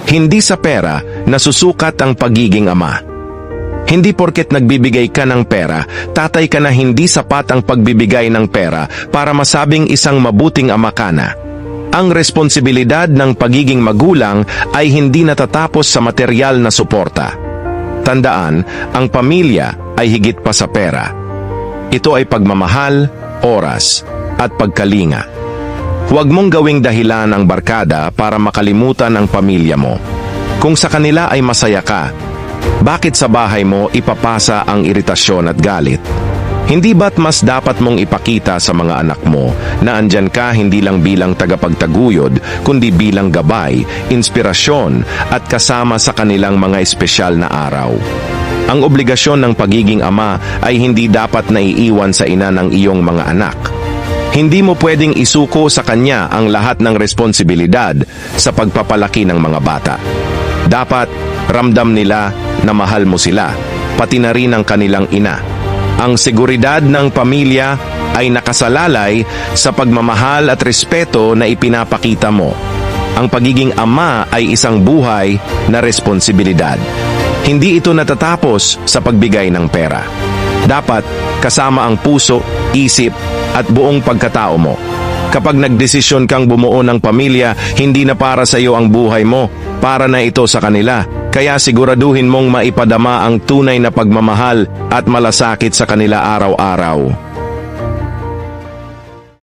Hindi sa pera nasusukat ang pagiging ama. Hindi porket nagbibigay ka ng pera, tatay ka na hindi sapat ang pagbibigay ng pera para masabing isang mabuting ama ka na. Ang responsibilidad ng pagiging magulang ay hindi natatapos sa material na suporta. Tandaan, ang pamilya ay higit pa sa pera. Ito ay pagmamahal, oras, at pagkalinga. Huwag mong gawing dahilan ang barkada para makalimutan ang pamilya mo. Kung sa kanila ay masaya ka, bakit sa bahay mo ipapasa ang iritasyon at galit? Hindi ba't mas dapat mong ipakita sa mga anak mo na andyan ka hindi lang bilang tagapagtaguyod, kundi bilang gabay, inspirasyon at kasama sa kanilang mga espesyal na araw? Ang obligasyon ng pagiging ama ay hindi dapat naiiwan sa ina ng iyong mga anak. Hindi mo pwedeng isuko sa kanya ang lahat ng responsibilidad sa pagpapalaki ng mga bata. Dapat ramdam nila na mahal mo sila, pati na rin ang kanilang ina. Ang seguridad ng pamilya ay nakasalalay sa pagmamahal at respeto na ipinapakita mo. Ang pagiging ama ay isang buhay na responsibilidad. Hindi ito natatapos sa pagbigay ng pera. Dapat kasama ang puso, isip at buong pagkatao mo. Kapag nagdesisyon kang bumuo ng pamilya, hindi na para sa iyo ang buhay mo, para na ito sa kanila. Kaya siguraduhin mong maipadama ang tunay na pagmamahal at malasakit sa kanila araw-araw.